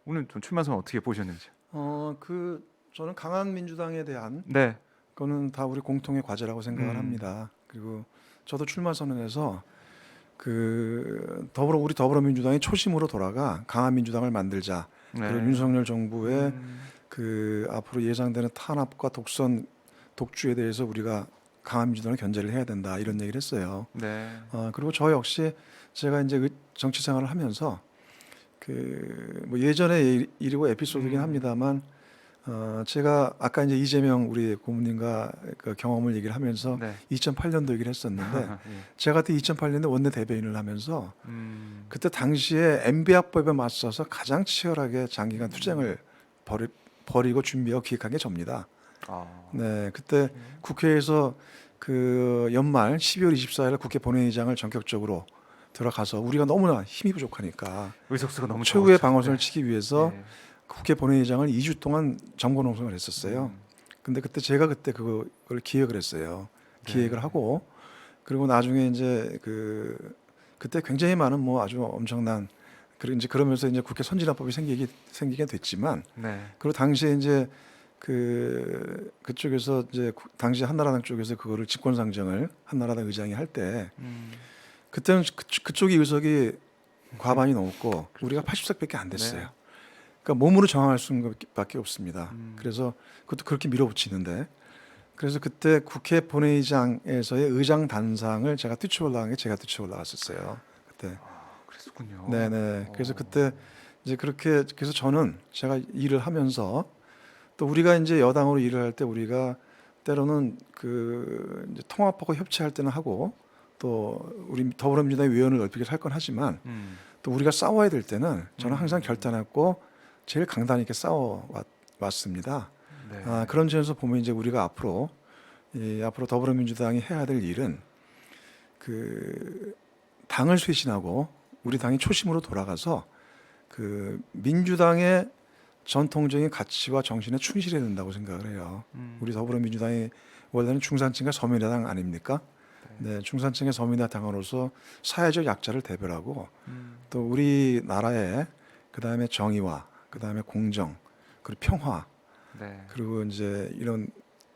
오늘 좀 출마 선언 어떻게 보셨는지? 저는 강한 민주당에 대한 네. 거는 다 우리 공통의 과제라고 생각을 음. 합니다. 그리고 저도 출마 선언에서 우리 더불어민주당이 초심으로 돌아가 강한 민주당을 만들자. 그리고 네. 윤석열 정부의 음. 앞으로 예상되는 탄압과 독선, 독주에 대해서 우리가 강한 민주당을 견제를 해야 된다 이런 얘기를 했어요. 네. 그리고 저 역시 제가 이제 정치 생활을 하면서 뭐 예전의 일이고 에피소드긴 합니다만 제가 아까 이제 이재명 우리 고모님과 그 경험을 얘기를 하면서 네. 2008년도 얘기를 했었는데 예. 제가 그때 2008년에 원내 대변인을 하면서 음. 그때 당시에 MB합법에 맞서서 가장 치열하게 장기간 투쟁을 벌이고 준비하고 기획한 게 접니다. 아. 네, 그때 국회에서 그 연말 12월 24일 국회 본회의장을 전격적으로 들어가서 우리가 너무나 힘이 부족하니까 의석수가 너무 최후의 적었죠. 방어선을 네. 치기 위해서 예. 국회 본회의장을 2주 동안 정권 농성을 했었어요. 근데 제가 그때 그걸 기획을 했어요. 기획을 네. 하고 그리고 나중에 이제 그때 굉장히 많은 뭐 아주 엄청난 그러면서 이제 국회 선진화법이 생기게 됐지만 네. 그리고 당시에 이제 그쪽에서 이제 당시 한나라당 쪽에서 그거를 집권상정을 한나라당 의장이 할 때 그때는 그쪽이 의석이 과반이 넘었고 우리가 80석밖에 안 됐어요. 네. 그러니까 몸으로 정할 수밖에 없습니다. 음. 그래서 그것도 그렇게 밀어붙이는데 그래서 그때 국회 본회의장에서의 의장 단상을 제가 뛰쳐올라간 게 제가 뛰쳐올라갔었어요. 그때. 그랬었군요. 네네. 그래서 그때 이제 그렇게 그래서 저는 제가 일을 하면서 또 우리가 이제 여당으로 일을 할 때 우리가 때로는 이제 통합하고 협치할 때는 하고 또 우리 더불어민주당의 위원을 넓히게 할 건 하지만 또 우리가 싸워야 될 때는 저는 항상 결단했고 제일 강단 있게 싸워 왔습니다. 네. 그런 점에서 보면 이제 우리가 앞으로 더불어민주당이 해야 될 일은 당을 쇄신하고 우리 당이 초심으로 돌아가서 민주당의 전통적인 가치와 정신에 충실해야 된다고 생각을 해요. 우리 더불어민주당이 원래는 중산층과 서민의당 아닙니까? 네, 중산층의 서민의당으로서 사회적 약자를 대별하고 또 우리나라의 그다음에 정의와 그다음에 공정 그리고 평화 네. 그리고 이제 이런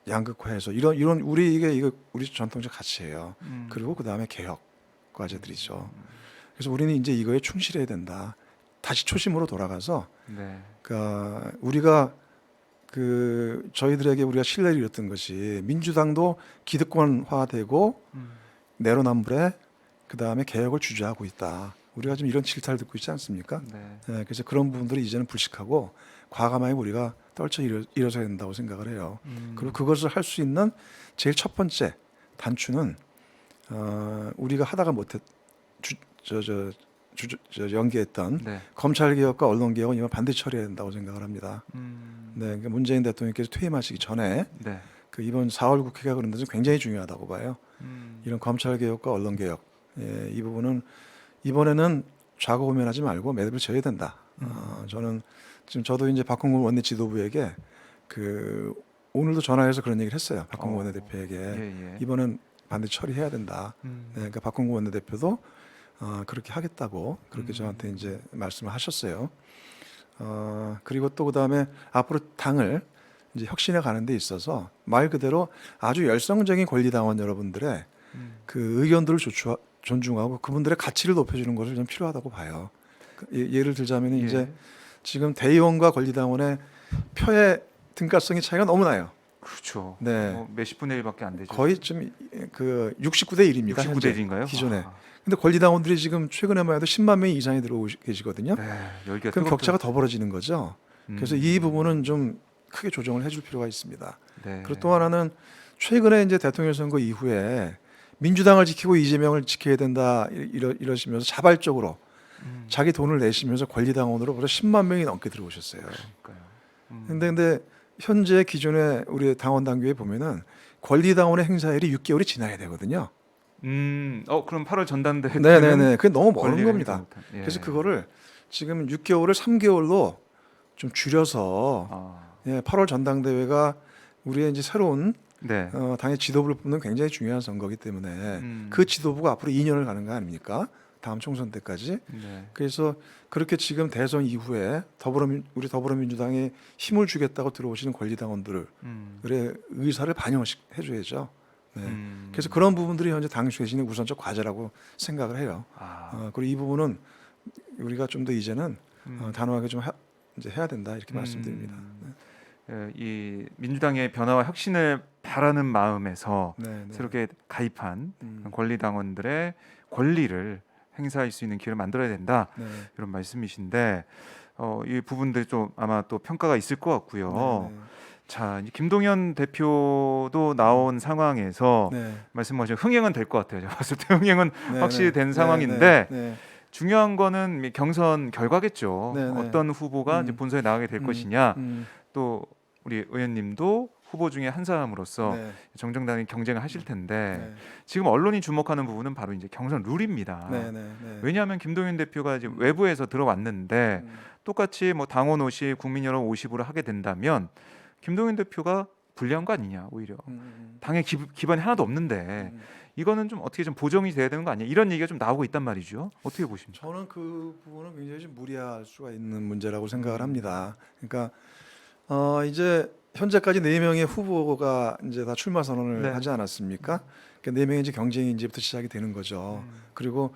양극화해서 이런 이거 우리 전통적 가치예요. 그리고 그다음에 개혁 과제들이죠. 그래서 우리는 이제 이거에 충실해야 된다. 다시 초심으로 돌아가서 네. 우리가 저희들에게 우리가 신뢰를 잃었던 것이 민주당도 기득권화되고 내로남불에 그다음에 개혁을 주저하고 있다. 우리가 지금 이런 질타를 듣고 있지 않습니까? 네. 네, 그래서 그런 부분들이 이제는 불식하고 과감하게 우리가 떨쳐 일어서야 된다고 생각을 해요. 그리고 그것을 할 수 있는 제일 첫 번째 단추는 우리가 하다가 못했 연기했던 네. 검찰 개혁과 언론 개혁은 이번 반드시 처리해야 된다고 생각을 합니다. 네, 그러니까 문재인 대통령께서 퇴임하시기 전에 네. 이번 4월 국회가 그런 데서 굉장히 중요하다고 봐요. 이런 검찰 개혁과 언론 개혁 이 부분은 이번에는 좌고우면하지 말고 매듭을 지어야 된다. 저는 지금 저도 이제 박홍근 원내 지도부에게 오늘도 전화해서 그런 얘기를 했어요. 박홍근 원내대표에게 예. 이번엔 반드시 처리해야 된다. 네, 그러니까 박홍근 원내대표도 그렇게 하겠다고 그렇게 저한테 이제 말씀을 하셨어요. 그리고 또 그다음에 앞으로 당을 이제 혁신해 가는 데 있어서 말 그대로 아주 열성적인 권리당원 여러분들의 의견들을 존중하고 그분들의 가치를 높여주는 것을 좀 필요하다고 봐요. 예를 들자면 이제 지금 대의원과 권리당원의 표의 등가성이 차이가 너무 나요. 그렇죠. 네. 뭐 몇십 분의 1밖에 안 되죠. 거의 좀 69대 1입니다. 69대 1인가요? 기존에. 근데 권리당원들이 지금 최근에만 해도 10만 명이 이상이 들어오고 계시거든요. 네. 열기가 그럼 뜨겁죠. 격차가 더 벌어지는 거죠. 그래서 이 부분은 좀 크게 조정을 해줄 필요가 있습니다. 네. 그리고 또 하나는 최근에 이제 대통령 선거 이후에 민주당을 지키고 이재명을 지켜야 된다 이러시면서 자발적으로 자기 돈을 내시면서 권리당원으로 벌써 10만 명이 넘게 들어오셨어요. 그러니까요. 근데 현재 기존의 우리 당원 당규에 보면은 권리당원의 행사일이 6개월이 지나야 되거든요. 그럼 8월 전당대회 네네네. 그게 너무 멀은 권리를 겁니다. 행사 못한. 예. 그래서 그거를 지금 6개월을 3개월로 좀 줄여서 8월 전당대회가 우리의 이제 새로운 네. 당의 지도부를 뽑는 굉장히 중요한 선거이기 때문에 그 지도부가 앞으로 2년을 가는 거 아닙니까? 다음 총선 때까지. 네. 그래서 그렇게 지금 대선 이후에 우리 더불어민주당에 힘을 주겠다고 들어오시는 권리당원들의 의사를 반영해줘야죠. 네. 그래서 그런 부분들이 현재 당 쇄신의 우선적 과제라고 생각을 해요. 그리고 이 부분은 우리가 좀 더 이제는 단호하게 좀 이제 해야 된다 이렇게 말씀드립니다. 네. 이 민주당의 변화와 혁신을 바라는 마음에서 네, 네. 새롭게 가입한 권리당원들의 권리를 행사할 수 있는 기회를 만들어야 된다. 네. 이런 말씀이신데 이 부분들 좀 아마 또 평가가 있을 것 같고요. 네, 네. 자, 이제 김동연 대표도 나온 상황에서 네. 말씀하신 흥행은 될 것 같아요. 제가 봤을 때 흥행은 네, 확실히 네. 된 네, 상황인데 네, 네. 중요한 거는 경선 결과겠죠. 네, 네. 어떤 후보가 이제 본선에 나가게 될 것이냐. 또 우리 의원님도 후보 중에 한 사람으로서 네. 정정당의 경쟁을 하실 텐데 네. 지금 언론이 주목하는 부분은 바로 이제 경선 룰입니다. 네, 네, 네. 왜냐하면 김동연 대표가 이제 외부에서 들어왔는데 똑같이 뭐 당원 50, 국민 여론 50으로 하게 된다면 김동연 대표가 불리한 거 아니냐 오히려 당의 기반이 하나도 없는데 이거는 좀 어떻게 좀 보정이 돼야 되는 거 아니야? 이런 얘기가 좀 나오고 있단 말이죠. 어떻게 보십니까? 저는 그 부분은 굉장히 좀 무리할 수가 있는 문제라고 생각을 합니다. 그러니까 이제 현재까지 4명의 후보가 이제 다 출마 선언을 네. 하지 않았습니까? 그러니까 4명의 이제 경쟁이 이제부터 시작이 되는 거죠. 그리고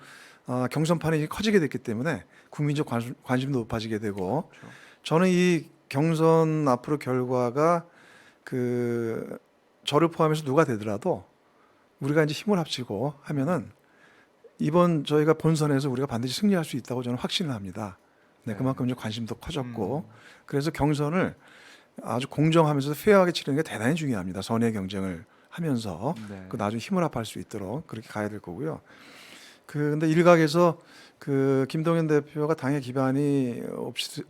경선판이 이제 커지게 됐기 때문에 국민적 관심도 높아지게 되고 그렇죠. 저는 이 경선 앞으로 결과가 그 저를 포함해서 누가 되더라도 우리가 이제 힘을 합치고 하면은 이번 저희가 본선에서 우리가 반드시 승리할 수 있다고 저는 확신을 합니다. 네, 네. 그만큼 이제 관심도 커졌고 그래서 경선을 아주 공정하면서 페어하게 치르는 게 대단히 중요합니다. 선의 경쟁을 하면서 네. 그 나중에 힘을 합할 수 있도록 그렇게 가야 될 거고요. 근데 일각에서 그 김동연 대표가 당의 기반이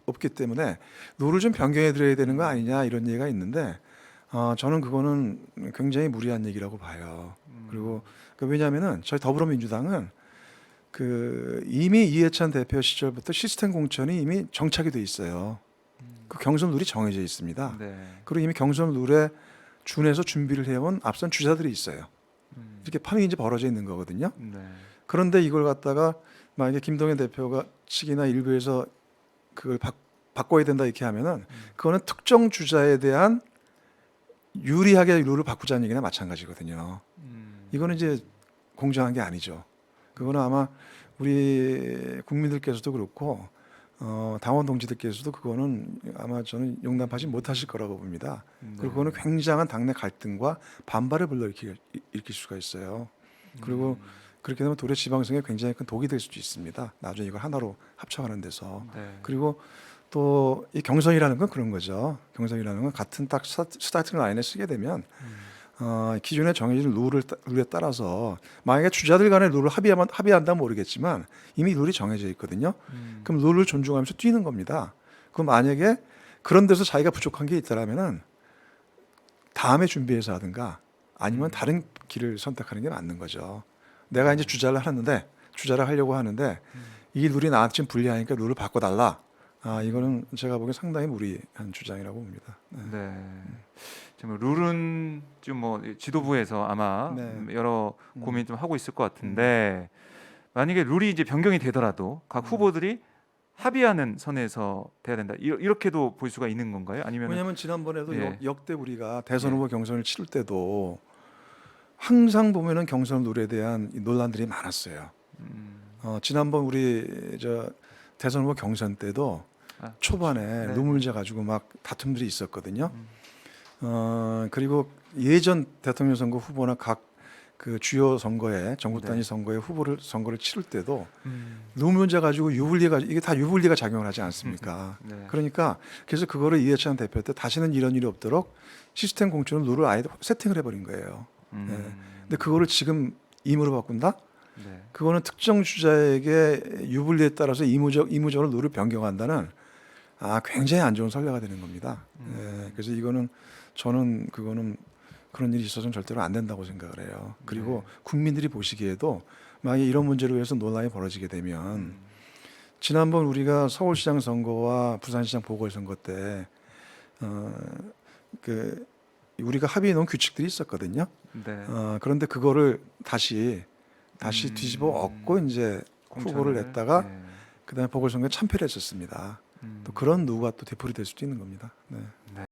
없기 때문에 룰을 좀 변경해 드려야 되는 거 아니냐 이런 얘기가 있는데 저는 그거는 굉장히 무리한 얘기라고 봐요. 그리고 왜냐하면은 저희 더불어민주당은 그 이미 이해찬 대표 시절부터 시스템 공천이 이미 정착이 돼 있어요. 그 경선 룰이 정해져 있습니다. 네. 그리고 이미 경선 룰에 준해서 준비를 해온 앞선 주자들이 있어요. 이렇게 판이 이제 벌어져 있는 거거든요. 네. 그런데 이걸 갖다가 만약에 김동연 대표가 측이나 일부에서 그걸 바꿔야 된다 이렇게 하면은 그거는 특정 주자에 대한 유리하게 룰을 바꾸자는 얘기나 마찬가지거든요. 이거는 이제 공정한 게 아니죠. 그거는 아마 우리 국민들께서도 그렇고 당원 동지들께서도 그거는 아마 저는 용납하지 못하실 거라고 봅니다. 그리고 그거는 굉장한 당내 갈등과 반발을 불러일으킬 수가 있어요. 그리고 그렇게 되면 도래 지방선에 굉장히 큰 독이 될 수도 있습니다. 나중에 이걸 하나로 합쳐가는 데서. 네. 그리고 또 이 경선이라는 건 그런 거죠. 경선이라는 건 같은 딱 스타팅 라인에 쓰게 되면 기존에 정해진 룰에 따라서 만약에 주자들 간의 룰을 합의한다면 모르겠지만 이미 룰이 정해져 있거든요. 그럼 룰을 존중하면서 뛰는 겁니다. 그럼 만약에 그런 데서 자기가 부족한 게 있다라면은 다음에 준비해서 하든가 아니면 다른 길을 선택하는 게 맞는 거죠. 내가 이제 주자를 하려고 하는데 이 룰이 나한테 좀 불리하니까 룰을 바꿔달라. 이거는 제가 보기엔 상당히 무리한 주장이라고 봅니다. 네. 네. 지금 룰은 좀 뭐 지도부에서 아마 네. 여러 고민 좀 하고 있을 것 같은데 만약에 룰이 이제 변경이 되더라도 각 후보들이 합의하는 선에서 돼야 된다. 이렇게도 볼 수가 있는 건가요? 아니면 왜냐하면 지난번에도 예. 역대 우리가 대선 예. 후보 경선을 치를 때도 항상 보면은 경선 룰에 대한 이 논란들이 많았어요. 지난번 우리 대선 후보 경선 때도 초반에 네. 룰 문제 가지고 막 다툼들이 있었거든요. 그리고 예전 대통령 선거 후보나 각 그 주요 선거에 전국 단위 네. 선거에 선거를 치를 때도 룰 문제 가지고 이게 다 유불리가 작용을 하지 않습니까? 네. 그러니까 그래서 그거를 이해찬 대표 때 다시는 이런 일이 없도록 시스템 공천을 룰을 아예 세팅을 해버린 거예요. 네. 근데 그거를 지금 임의로 바꾼다? 네. 그거는 특정 주자에게 유불리에 따라서 의무적으로 룰을 변경한다는 굉장히 안 좋은 선례가 되는 겁니다. 네. 그래서 저는 그거는 그런 일이 있어서는 절대로 안 된다고 생각을 해요. 그리고 국민들이 보시기에도 만약에 이런 문제로 해서 논란이 벌어지게 되면 지난번 우리가 서울시장 선거와 부산시장 보궐선거 때 우리가 합의해 놓은 규칙들이 있었거든요. 네. 그런데 그거를 다시 뒤집어 엎고 이제 후보를 공천을, 냈다가 네. 그다음에 보궐선거에 참패를 했었습니다. 음. 또 그런 누가 또 되풀이 될 수도 있는 겁니다. 네. 네.